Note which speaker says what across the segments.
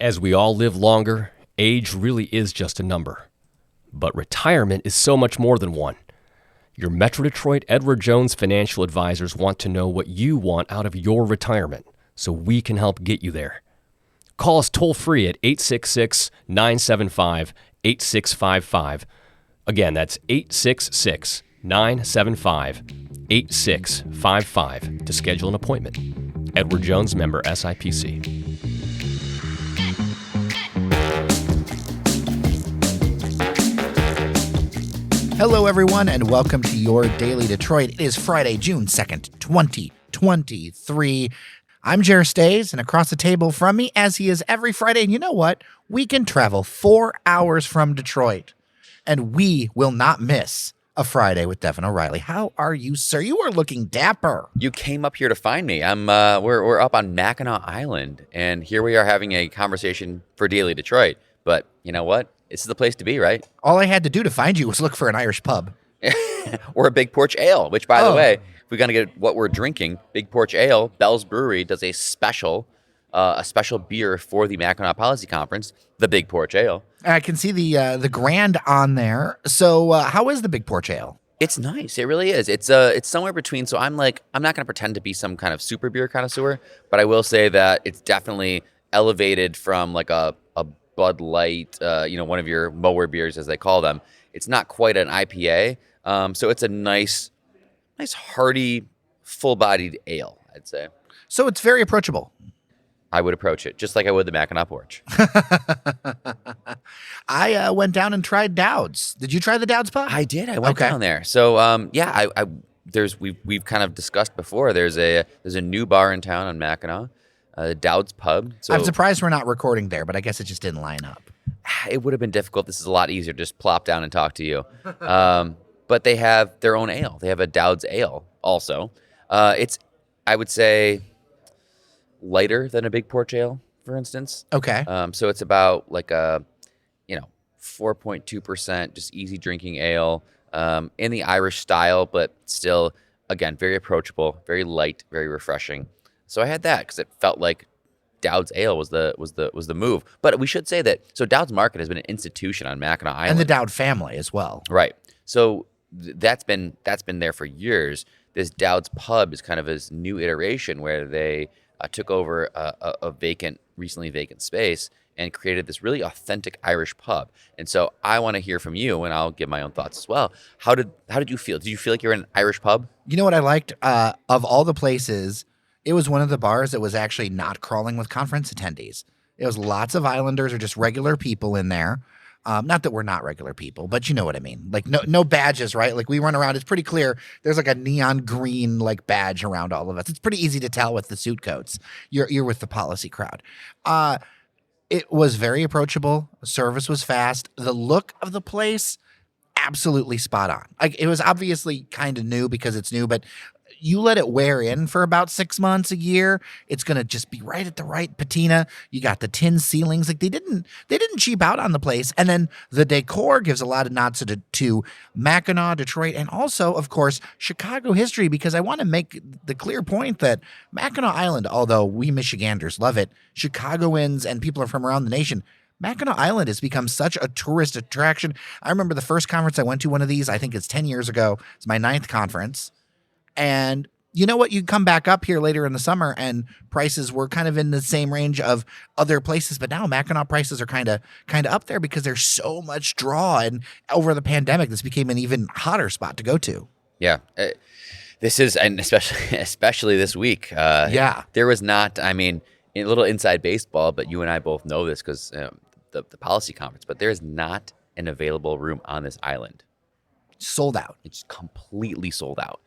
Speaker 1: As we all live longer, age really is just a number. But retirement is so much more than one. Your Metro Detroit Edward Jones financial advisors want to know what you want out of your retirement, so we can help get you there. Call us toll-free at 866-975-8655. Again, that's 866-975-8655 to schedule an appointment. Edward Jones, member SIPC.
Speaker 2: Hello, everyone, and welcome to your Daily Detroit. It is Friday, June 2nd, 2023. I'm Jer Stays, and across the table from me, as he is every Friday, and you know what? We can travel 4 hours from Detroit, and we will not miss a Friday with Devon O'Reilly. How are you, sir? You are looking dapper.
Speaker 3: You came up here to find me. We're up on Mackinac Island, and here we are having a conversation for Daily Detroit. But you know what? This is the place to be, right?
Speaker 2: All I had to do to find you was look for an Irish pub.
Speaker 3: Or a Big Porch Ale, which, by the way, if we're going to get what we're drinking, Big Porch Ale, Bell's Brewery does a special beer for the Mackinac Policy Conference, the Big Porch Ale.
Speaker 2: I can see the Grand on there. So how is the Big Porch Ale?
Speaker 3: It's nice. It really is. It's somewhere between. So I'm not going to pretend to be some kind of super beer connoisseur, but I will say that it's definitely elevated from like a Bud Light, one of your mower beers, as they call them. It's not quite an IPA, so it's a nice, hearty, full-bodied ale, I'd say.
Speaker 2: So it's very approachable.
Speaker 3: I would approach it just like I would the Mackinac Porch.
Speaker 2: I went down and tried Dowd's. Did you try the Dowd's pub?
Speaker 3: I did. I went down there. So we've kind of discussed before. There's a new bar in town on Mackinac. Dowd's Pub. So
Speaker 2: I'm surprised we're not recording there, but I guess it just didn't line up.
Speaker 3: It would have been difficult. This is a lot easier to just plop down and talk to you. But they have their own ale. They have a Dowd's Ale also. It's, I would say, lighter than a Big Porch Ale, for instance.
Speaker 2: Okay.
Speaker 3: So it's about like a, 4.2%, just easy drinking ale in the Irish style, but still, again, very approachable, very light, very refreshing. So I had that because it felt like Dowd's Ale was the move. But we should say that Dowd's Market has been an institution on Mackinac Island,
Speaker 2: and the Dowd family as well.
Speaker 3: Right. So that's been there for years. This Dowd's Pub is kind of this new iteration where they took over a recently vacant space and created this really authentic Irish pub. And so I want to hear from you, and I'll give my own thoughts as well. How did you feel? Did you feel like you're in an Irish pub?
Speaker 2: You know what I liked? Of all the places, it was one of the bars that was actually not crawling with conference attendees. It was lots of Islanders or just regular people in there. Not that we're not regular people, but you know what I mean. Like no badges, right? Like we run around, it's pretty clear. There's like a neon green like badge around all of us. It's pretty easy to tell with the suit coats. You're with the policy crowd. It was very approachable. Service was fast. The look of the place, absolutely spot on. Like it was obviously kind of new because it's new, but you let it wear in for about 6 months, a year, it's going to just be right at the right patina. You got the tin ceilings. Like they didn't cheap out on the place. And then the decor gives a lot of nods to Mackinac, Detroit, and also, of course, Chicago history, because I want to make the clear point that Mackinac Island, although we Michiganders love it, Chicagoans and people are from around the nation, Mackinac Island has become such a tourist attraction. I remember the first conference I went to, one of these, I think it's 10 years ago. It's my 9th conference. And you know what? You come back up here later in the summer and prices were kind of in the same range of other places. But now Mackinac prices are kind of up there because there's so much draw. And over the pandemic, this became an even hotter spot to go to.
Speaker 3: Yeah. This is, and especially this week. There was not, a little inside baseball, but you and I both know this because the policy conference, but there is not an available room on this island.
Speaker 2: Sold out.
Speaker 3: It's completely sold out.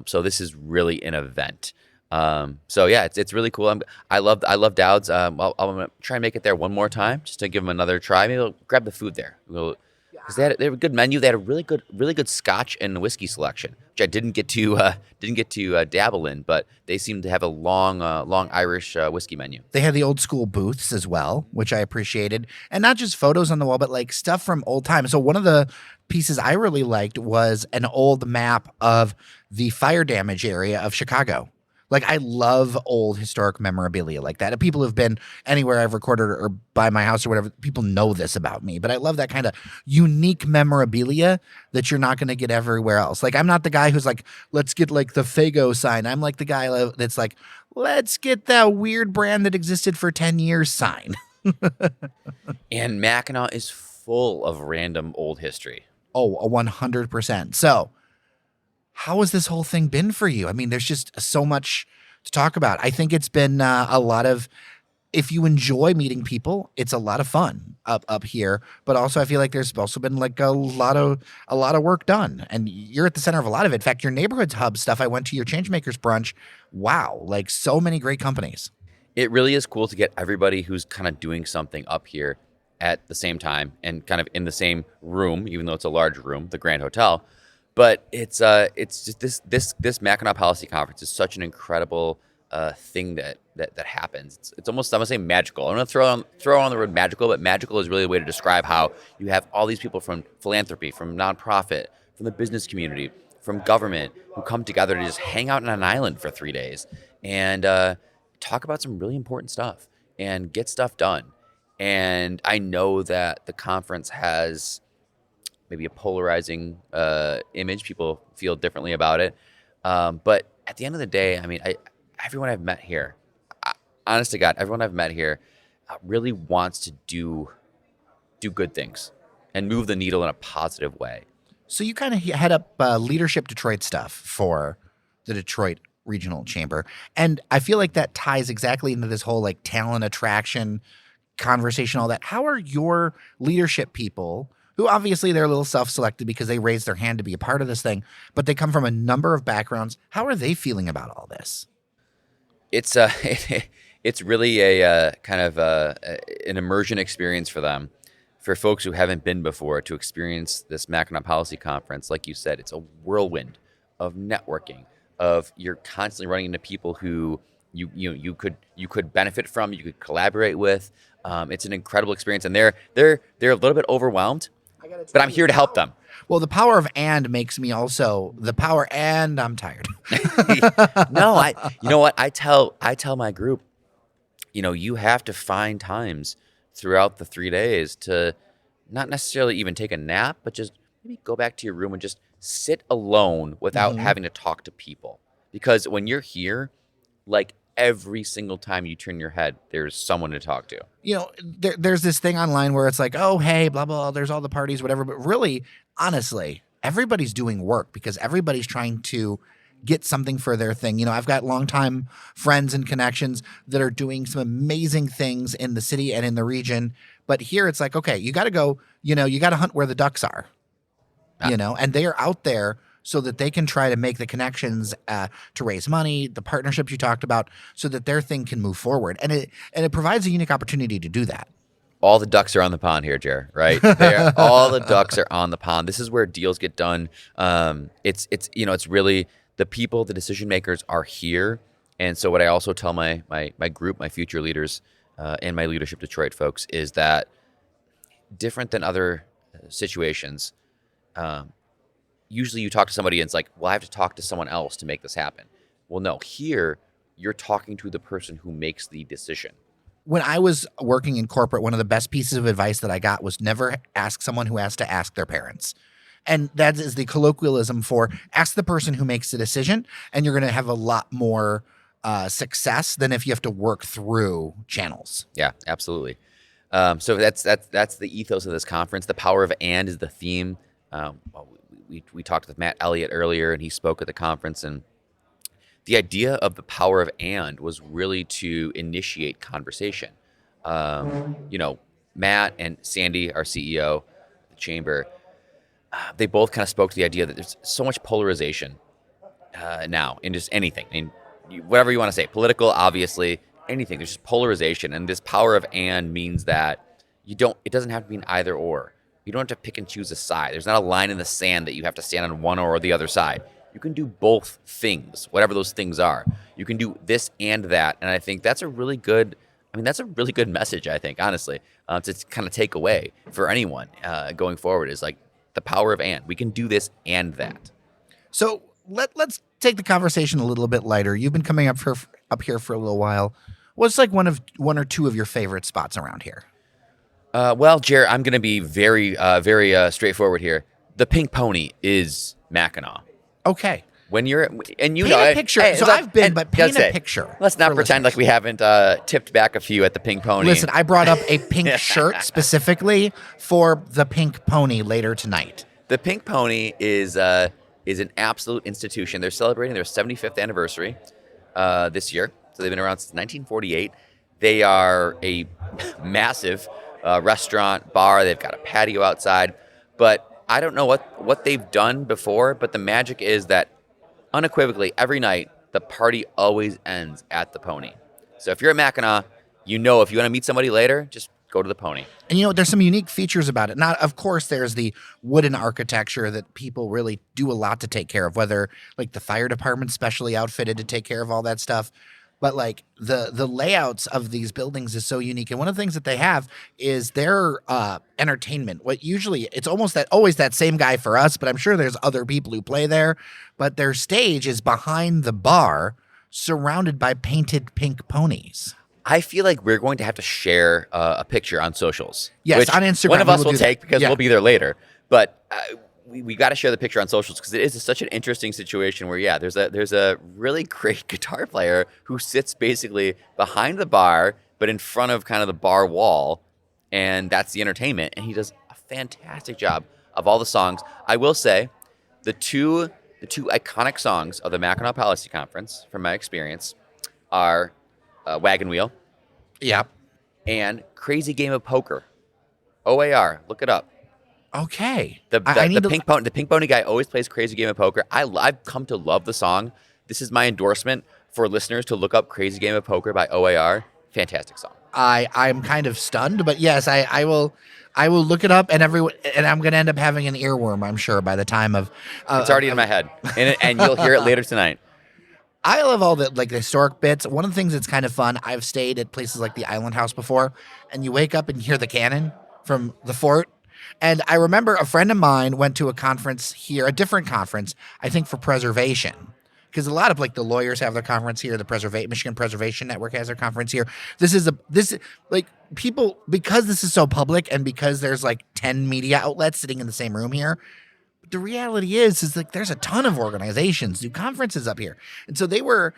Speaker 3: So this is really an event. It's really cool. I love Dowd's. I'm gonna try and make it there one more time just to give them another try. Maybe we'll grab the food there. Because they had a good menu. They had a really good Scotch and whiskey selection, which I didn't get to dabble in, but they seem to have a long Irish whiskey menu.
Speaker 2: They had the old school booths as well, which I appreciated, and not just photos on the wall, but like stuff from old times. So one of the pieces I really liked was an old map of the fire damage area of Chicago. Like, I love old historic memorabilia like that. And people who've been anywhere I've recorded or by my house or whatever, people know this about me. But I love that kind of unique memorabilia that you're not going to get everywhere else. Like, I'm not the guy who's like, let's get like the Fago sign. I'm like the guy that's like, let's get that weird brand that existed for 10 years sign.
Speaker 3: And Mackinac is full of random old history.
Speaker 2: Oh, 100%. So, how has this whole thing been for you? I mean, there's just so much to talk about. I think it's been a lot of, if you enjoy meeting people, it's a lot of fun up here. But also, I feel like there's also been like a lot of work done, and you're at the center of a lot of it. In fact, your neighborhood's hub stuff. I went to your Changemakers brunch. Wow, like so many great companies.
Speaker 3: It really is cool to get everybody who's kind of doing something up here at the same time and kind of in the same room, even though it's a large room, the Grand Hotel. But it's just this Mackinac Policy Conference is such an incredible thing that happens. It's almost, I'm gonna say magical. I'm gonna throw on the word magical, but magical is really a way to describe how you have all these people from philanthropy, from nonprofit, from the business community, from government, who come together to just hang out on an island for 3 days and talk about some really important stuff and get stuff done. And I know that the conference has maybe a polarizing image. People feel differently about it. But at the end of the day, I mean, everyone I've met here, honest to God, everyone I've met here really wants to do good things and move the needle in a positive way.
Speaker 2: So you kind of head up Leadership Detroit stuff for the Detroit Regional Chamber. And I feel like that ties exactly into this whole like talent attraction conversation, all that. How are your leadership people, who obviously they're a little self-selected because they raised their hand to be a part of this thing, but they come from a number of backgrounds, how are they feeling about all this?
Speaker 3: It's it's really a kind of an immersion experience for them. For folks who haven't been before, to experience this Mackinac Policy Conference, like you said, it's a whirlwind of networking, of you're constantly running into people who you could benefit from, you could collaborate with. It's an incredible experience, and they're a little bit overwhelmed, but I'm here to help them.
Speaker 2: Well, the power of "and" makes me also the power, and I'm tired.
Speaker 3: No, you know what? I tell my group, you have to find times throughout the 3 days to not necessarily even take a nap, but just maybe go back to your room and just sit alone without having to talk to people. Because when you're here, like every single time you turn your head, there's someone to talk to.
Speaker 2: There's this thing online where it's like, oh, hey, blah, blah, blah, there's all the parties, whatever. But really, honestly, everybody's doing work because everybody's trying to get something for their thing. I've got longtime friends and connections that are doing some amazing things in the city and in the region. But here it's like, okay, you got to go, you got to hunt where the ducks are, and they are out there so that they can try to make the connections to raise money, the partnerships you talked about, so that their thing can move forward. And it provides a unique opportunity to do that.
Speaker 3: All the ducks are on the pond here, Jer, right? All the ducks are on the pond. This is where deals get done. It's really the people, the decision makers are here. And so what I also tell my group, my future leaders, and my Leadership Detroit folks is that different than other situations, usually you talk to somebody and it's like, well, I have to talk to someone else to make this happen. Well, no, here you're talking to the person who makes the decision.
Speaker 2: When I was working in corporate, one of the best pieces of advice that I got was never ask someone who has to ask their parents. And that is the colloquialism for ask the person who makes the decision, and you're going to have a lot more success than if you have to work through channels.
Speaker 3: Yeah, absolutely. So that's the ethos of this conference. The power of "and" is the theme. We talked with Matt Elliott earlier, and he spoke at the conference, and the idea of the power of "and" was really to initiate conversation. Matt and Sandy, our CEO, of the chamber, they both kind of spoke to the idea that there's so much polarization now in just anything. I mean, whatever you want to say, political, obviously, anything. There's just polarization, and this power of "and" means that it doesn't have to be an either or. You don't have to pick and choose a side. There's not a line in the sand that you have to stand on one or the other side. You can do both things, whatever those things are. You can do this and that, and I think that's a really good message, I think, honestly, to kind of take away for anyone going forward is like the power of "and." We can do this and that.
Speaker 2: So let's take the conversation a little bit lighter. You've been coming up here for a little while. What's like one or two of your favorite spots around here?
Speaker 3: Well, Jared, I'm going to be very straightforward here. The Pink Pony is Mackinac.
Speaker 2: Okay.
Speaker 3: When you're and you
Speaker 2: Paint
Speaker 3: know
Speaker 2: a picture. So I've been, but paint a picture.
Speaker 3: Let's not
Speaker 2: for
Speaker 3: pretend
Speaker 2: listeners.
Speaker 3: like we haven't tipped back a few at the Pink Pony.
Speaker 2: Listen, I brought up a pink shirt specifically for the Pink Pony later tonight.
Speaker 3: The Pink Pony is an absolute institution. They're celebrating their 75th anniversary this year. So they've been around since 1948. They are a massive restaurant, bar. They've got a patio outside. But I don't know what they've done before, but the magic is that unequivocally, every night, the party always ends at the Pony. So if you're at Mackinac, you know if you want to meet somebody later, just go to the Pony.
Speaker 2: And there's some unique features about it. Not, of course, there's the wooden architecture that people really do a lot to take care of, whether like the fire department's specially outfitted to take care of all that stuff. But like the layouts of these buildings is so unique. And one of the things that they have is their entertainment. What usually it's always that same guy for us, but I'm sure there's other people who play there. But their stage is behind the bar, surrounded by painted pink ponies.
Speaker 3: I feel like we're going to have to share a picture on socials.
Speaker 2: Yes,
Speaker 3: which
Speaker 2: on Instagram.
Speaker 3: One of us will
Speaker 2: do
Speaker 3: take
Speaker 2: that.
Speaker 3: because
Speaker 2: Yeah.
Speaker 3: we'll be there later. But we got to share the picture on socials because it is such an interesting situation where, there's a really great guitar player who sits basically behind the bar, but in front of kind of the bar wall, and that's the entertainment. And he does a fantastic job of all the songs. I will say, the two iconic songs of the Mackinac Policy Conference, from my experience, are Wagon Wheel.
Speaker 2: Yep.
Speaker 3: And Crazy Game of Poker. OAR. Look it up.
Speaker 2: Okay.
Speaker 3: The Pink Pony guy always plays Crazy Game of Poker. I've come to love the song. This is my endorsement for listeners to look up Crazy Game of Poker by OAR. Fantastic song.
Speaker 2: I'm kind of stunned, but yes, I will look it up, and I'm going to end up having an earworm, I'm sure, by the time of.
Speaker 3: It's already in my head, and you'll hear it later tonight.
Speaker 2: I love all the historic bits. One of the things that's kind of fun, I've stayed at places like the Island House before, and you wake up and hear the cannon from the fort. And I remember a friend of mine went to a conference here, a different conference, I think for preservation. Because a lot of the lawyers have their conference here, the Michigan Preservation Network has their conference here. People, because this is so public and because there's 10 media outlets sitting in the same room here, the reality is there's a ton of organizations do conferences up here. And so there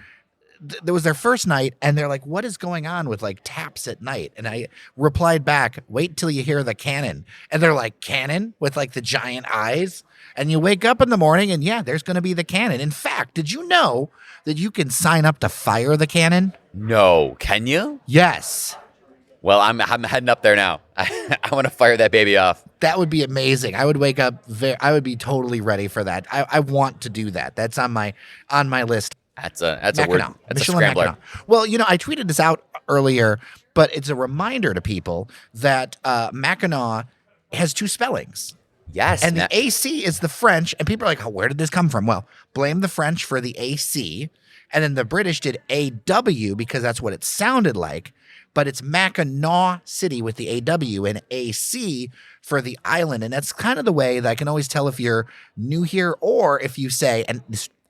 Speaker 2: was their first night, and they're like, what is going on with taps at night? And I replied back, wait till you hear the cannon. And they're like, cannon with the giant eyes? And you wake up in the morning and there's going to be the cannon. In fact, did you know that you can sign up to fire the cannon?
Speaker 3: No. Can you?
Speaker 2: Yes.
Speaker 3: Well, I'm heading up there now. I want to fire that baby off.
Speaker 2: That would be amazing. I would wake up. I would be totally ready for that. I want to do that. That's on my list.
Speaker 3: That's a word.
Speaker 2: Mackinac.
Speaker 3: That's
Speaker 2: Michelin
Speaker 3: a scrambler.
Speaker 2: Mackinac. Well, I tweeted this out earlier, but it's a reminder to people that Mackinac has two spellings.
Speaker 3: Yes.
Speaker 2: And the AC is the French, and people are like, oh, where did this come from? Well, blame the French for the AC, and then the British did AW because that's what it sounded like, but it's Mackinac City with the AW and AC for the island, and that's kind of the way that I can always tell if you're new here or if you say, and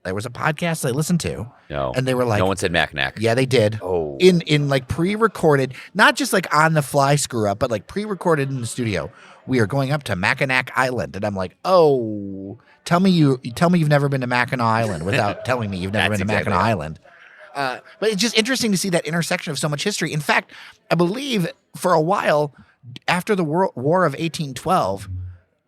Speaker 2: there was a podcast I listened to,
Speaker 3: No.
Speaker 2: and they were like,
Speaker 3: no one said Mackinac.
Speaker 2: yeah, they did.
Speaker 3: Oh.
Speaker 2: In pre-recorded, not just on the fly screw up, but pre-recorded in the studio. We are going up to Mackinac Island, and I'm like, oh, tell me you've never been to Mackinac Island without telling me you've never been to
Speaker 3: That's exactly
Speaker 2: Mackinac
Speaker 3: right.
Speaker 2: Island. But it's just interesting to see that intersection of so much history. In fact, I believe for a while after the War of 1812,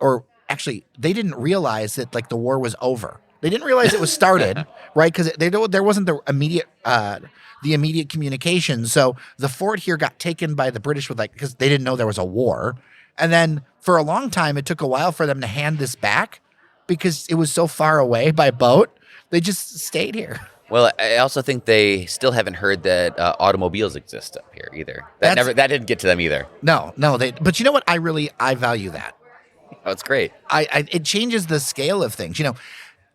Speaker 2: or actually, they didn't realize that the war was over. They didn't realize it was started, right? Because there wasn't the immediate communication. So the fort here got taken by the British because they didn't know there was a war. And then for a long time, it took a while for them to hand this back because it was so far away by boat. They just stayed here.
Speaker 3: Well, I also think they still haven't heard that automobiles exist up here either. That didn't get to them either.
Speaker 2: No. But you know what? I value that.
Speaker 3: Oh, it's great.
Speaker 2: It changes the scale of things.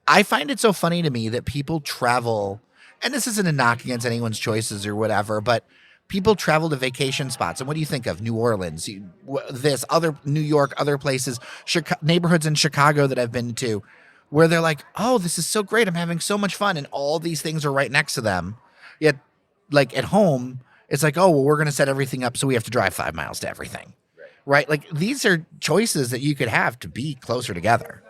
Speaker 2: I find it so funny to me that people travel, and this isn't a knock against anyone's choices or whatever, but people travel to vacation spots. And what do you think of? New Orleans, other New York, other places, neighborhoods in Chicago that I've been to. where they're like, oh, this is so great. I'm having so much fun. And all these things are right next to them. Yet, like at home, it's like, oh, well, we're going to set everything up so we have to drive 5 miles to everything. Right? Like these are choices that you could have to be closer together.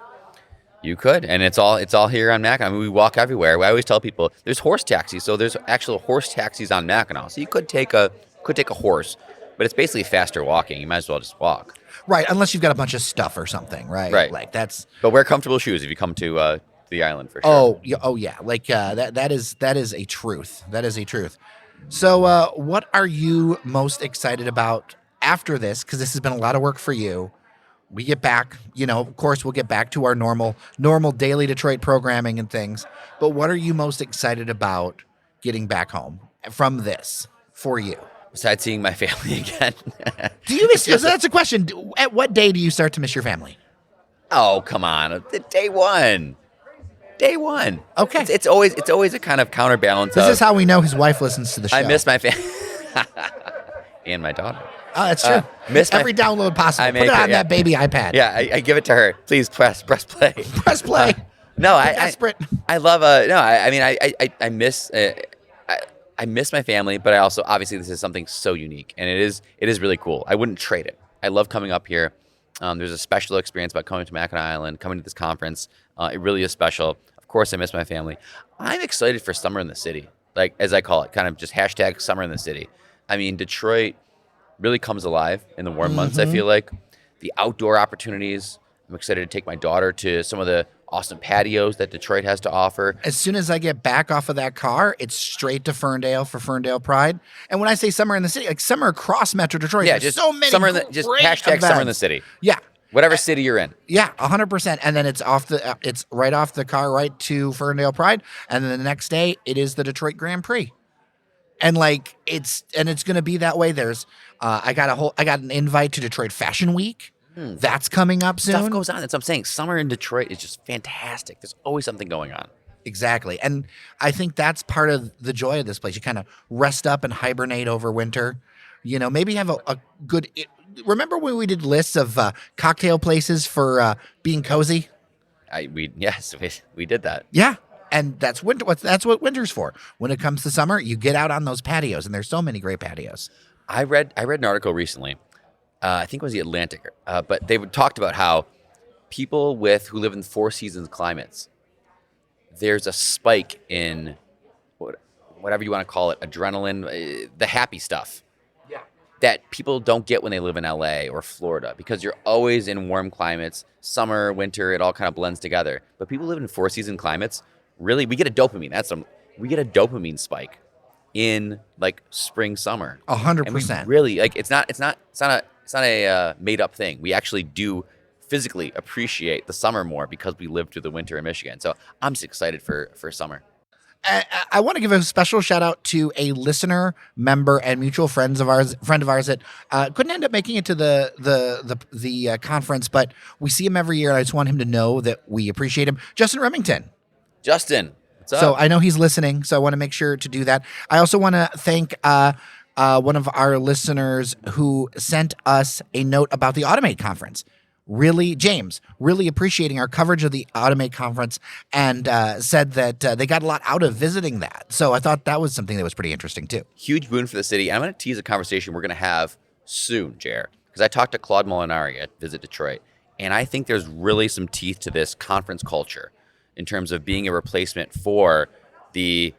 Speaker 3: You could, and it's all here on Mackinac. I mean, we walk everywhere. I always tell people there's horse taxis, so there's actual horse taxis on Mackinac. So you could take a horse, but it's basically faster walking. You might as well just walk.
Speaker 2: Right, unless you've got a bunch of stuff or something, right?
Speaker 3: Right.
Speaker 2: Like that's.
Speaker 3: But wear comfortable shoes if you come to the island for sure.
Speaker 2: Oh yeah. Like that is a truth. That is a truth. So, what are you most excited about after this? Because this has been a lot of work for you. We get back, of course, we'll get back to our normal daily Detroit programming and things. But what are you most excited about getting back home from this for you?
Speaker 3: Besides seeing my family again.
Speaker 2: Do you miss? So that's a question. At what day do you start to miss your family?
Speaker 3: Oh, come on. Day one.
Speaker 2: Okay.
Speaker 3: It's always a kind of counterbalance.
Speaker 2: This is how we know his wife listens to the show.
Speaker 3: I miss my family. And my daughter.
Speaker 2: Oh, that's true. Every download possible. Put it on that baby iPad.
Speaker 3: Yeah, I give it to her. Please press play.
Speaker 2: Press play.
Speaker 3: No,
Speaker 2: I
Speaker 3: love. I miss. I miss my family, but I also obviously this is something so unique, and it is really cool. I wouldn't trade it. I love coming up here. There's a special experience about coming to Mackinac Island, coming to this conference. It really is special. Of course, I miss my family. I'm excited for summer in the city, like as I call it, kind of just hashtag summer in the city. I mean, Detroit really comes alive in the warm months, I feel like. The outdoor opportunities. I'm excited to take my daughter to some of the awesome patios that Detroit has to offer.
Speaker 2: As soon as I get back off of that car, it's straight to Ferndale for Ferndale Pride. And when I say summer in the city, like summer across Metro Detroit,
Speaker 3: Yeah,
Speaker 2: there's
Speaker 3: just
Speaker 2: so many
Speaker 3: summer
Speaker 2: just
Speaker 3: hashtag
Speaker 2: events.
Speaker 3: summer in the city.
Speaker 2: Yeah.
Speaker 3: Whatever city you're in.
Speaker 2: Yeah, 100%. And then it's it's right off the car right to Ferndale Pride. And then the next day, it is the Detroit Grand Prix. And like it's going to be that way. There's I got an invite to Detroit Fashion Week. That's coming up soon.
Speaker 3: Stuff goes on. That's what I'm saying. Summer in Detroit is just fantastic. There's always something going on.
Speaker 2: Exactly. And I think that's part of the joy of this place. You kind of rest up and hibernate over winter. Maybe have a good. Remember when we did lists of cocktail places for being cozy?
Speaker 3: We did that.
Speaker 2: Yeah. And that's winter. That's what winter's for. When it comes to summer, you get out on those patios, and there's so many great patios.
Speaker 3: I read an article recently. I think it was the Atlantic, but they talked about how people who live in four seasons climates, there's a spike in whatever you want to call it, adrenaline, the happy stuff.
Speaker 2: Yeah.
Speaker 3: That people don't get when they live in LA or Florida because you're always in warm climates, summer, winter, it all kind of blends together. But people live in four season climates, really, we get a dopamine. We get a dopamine spike in like spring, summer.
Speaker 2: 100%.
Speaker 3: Really, like it's not a made up thing. We actually do physically appreciate the summer more because we live through the winter in Michigan. So I'm just excited for summer.
Speaker 2: I want to give a special shout out to a listener, member, and mutual friend of ours that couldn't end up making it to the conference, but we see him every year, and I just want him to know that we appreciate him. Justin Remington.
Speaker 3: Justin, what's up?
Speaker 2: So I know he's listening, so I want to make sure to do that. I also want to thank one of our listeners who sent us a note about the Automate conference. James, really appreciating our coverage of the Automate conference and said that they got a lot out of visiting that. So I thought that was something that was pretty interesting too.
Speaker 3: Huge boon for the city. And I'm going to tease a conversation we're going to have soon, Jer, because I talked to Claude Molinari at Visit Detroit, and I think there's really some teeth to this conference culture in terms of being a replacement for the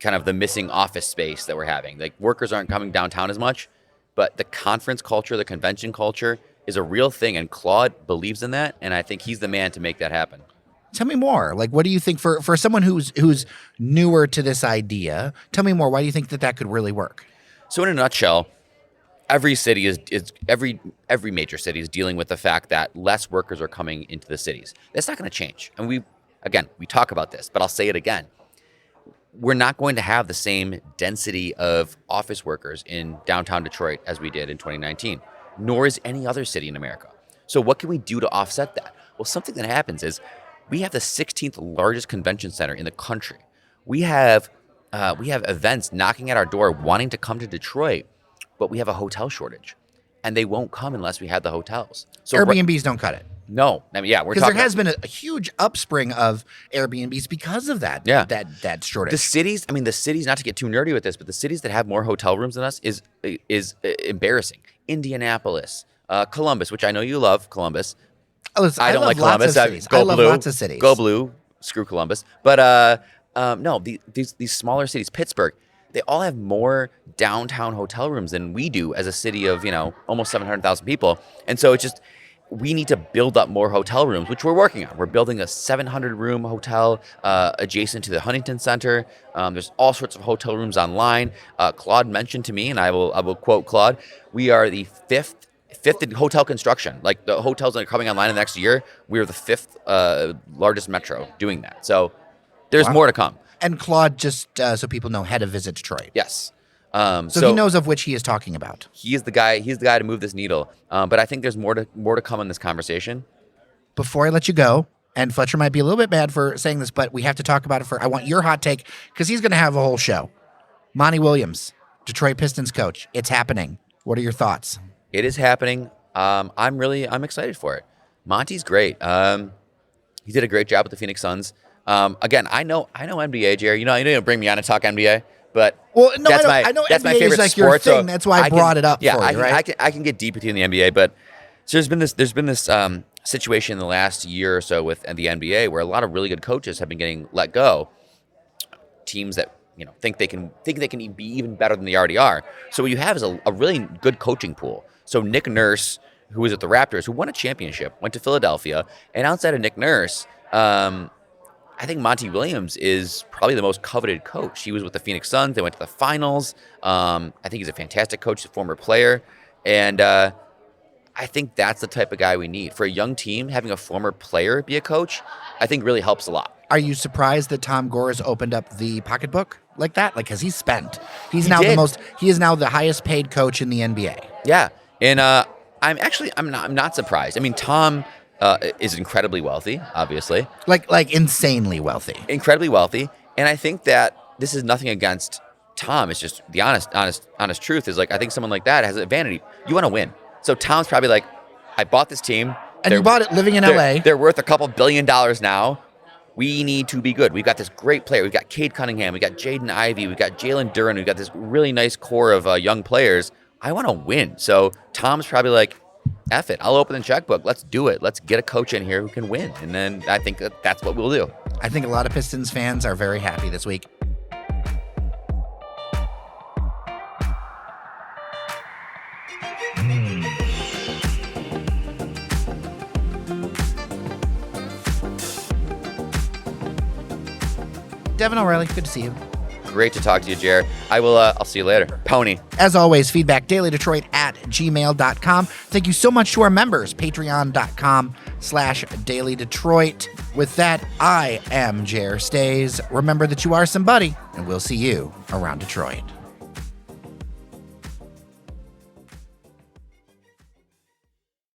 Speaker 3: kind of the missing office space that we're having. Like workers aren't coming downtown as much, but the conference culture, the convention culture is a real thing, and Claude believes in that, and I think he's the man to make that happen.
Speaker 2: Tell me more. Like, what do you think for someone who's newer to this idea? Tell me more. Why do you think that could really work?
Speaker 3: So, in a nutshell, every city every major city is dealing with the fact that less workers are coming into the cities. That's not going to change. And we talk about this, but I'll say it again. We're not going to have the same density of office workers in downtown Detroit as we did in 2019. Nor is any other city in America. So what can we do to offset that? Well, something that happens is we have the 16th largest convention center in the country. We have events knocking at our door wanting to come to Detroit, but we have a hotel shortage, and they won't come unless we have the hotels. So
Speaker 2: Airbnbs don't cut it.
Speaker 3: No, I mean, yeah, we're
Speaker 2: Because
Speaker 3: talking
Speaker 2: there has been a huge upspring of Airbnbs because of that.
Speaker 3: Yeah.
Speaker 2: that shortage.
Speaker 3: the cities. I mean, the cities. Not to get too nerdy with this, but the cities that have more hotel rooms than us is embarrassing. Indianapolis, Columbus, which I know you love, Columbus.
Speaker 2: Oh, listen,
Speaker 3: I don't
Speaker 2: love
Speaker 3: like
Speaker 2: lots
Speaker 3: Columbus.
Speaker 2: of cities.
Speaker 3: Go
Speaker 2: I love
Speaker 3: blue.
Speaker 2: lots of cities.
Speaker 3: Go blue. Screw Columbus. But no, these smaller cities, Pittsburgh, they all have more downtown hotel rooms than we do as a city of almost 700,000 people. And so it's just we need to build up more hotel rooms, which we're working on. We're building a 700-room hotel adjacent to the Huntington Center. There's all sorts of hotel rooms online. Claude mentioned to me, and I will quote Claude: "We are the fifth in hotel construction. Like the hotels that are coming online in the next year, we are the fifth largest metro doing that. So there's more to come."
Speaker 2: And Claude, just so people know, head of Visit Detroit.
Speaker 3: Yes.
Speaker 2: So he knows of which he is talking about.
Speaker 3: He is the guy. He's the guy to move this needle. But I think there's more to come in this conversation.
Speaker 2: Before I let you go, and Fletcher might be a little bit bad for saying this, but we have to talk about it I want your hot take, because he's going to have a whole show. Monty Williams, Detroit Pistons coach. It's happening. What are your thoughts?
Speaker 3: It is happening. I'm excited for it. Monty's great. He did a great job with the Phoenix Suns. Again, I know NBA, Jerry. You don't bring me on to talk NBA. But
Speaker 2: well, no,
Speaker 3: that's
Speaker 2: I know
Speaker 3: that's
Speaker 2: NBA
Speaker 3: my favorite
Speaker 2: is like
Speaker 3: sport.
Speaker 2: your thing. That's why I brought it up for you, right?
Speaker 3: I can get deep with you in the NBA, but so there's been this situation in the last year or so with the NBA where a lot of really good coaches have been getting let go. Teams that think they can be even better than they already are. So what you have is a really good coaching pool. So Nick Nurse, who was at the Raptors, who won a championship, went to Philadelphia, and outside of Nick Nurse, I think Monty Williams is probably the most coveted coach. He was with the Phoenix Suns. They went to the finals. I think he's a fantastic coach, a former player. And I think that's the type of guy we need. For a young team, having a former player be a coach, I think really helps a lot.
Speaker 2: Are you surprised that Tom Gore has opened up the pocketbook like that? Like, because he's spent. He is now the highest paid coach in the NBA.
Speaker 3: Yeah. And I'm not surprised. I mean, Tom is incredibly wealthy, obviously.
Speaker 2: Like insanely wealthy.
Speaker 3: Incredibly wealthy. And I think that this is nothing against Tom. It's just the honest truth is, like, I think someone like that has a vanity. You want to win. So Tom's probably like, I bought this team.
Speaker 2: And you bought it living in LA.
Speaker 3: They're worth a couple $1 billion now. We need to be good. We've got this great player. We've got Cade Cunningham. We've got Jaden Ivey. We've got Jalen Duren. We've got this really nice core of young players. I want to win. So Tom's probably like, F it. I'll open the checkbook. Let's do it. Let's get a coach in here who can win. And then I think that's what we'll do.
Speaker 2: I think a lot of Pistons fans are very happy this week. Devon O'Reilly, good to see you.
Speaker 3: Great to talk to you, Jared. I'll see you later. Pony.
Speaker 2: As always, feedback, dailydetroit@gmail.com. Thank you so much to our members, patreon.com/dailydetroit. With that, I am Jer Stays. Remember that you are somebody, and we'll see you around Detroit.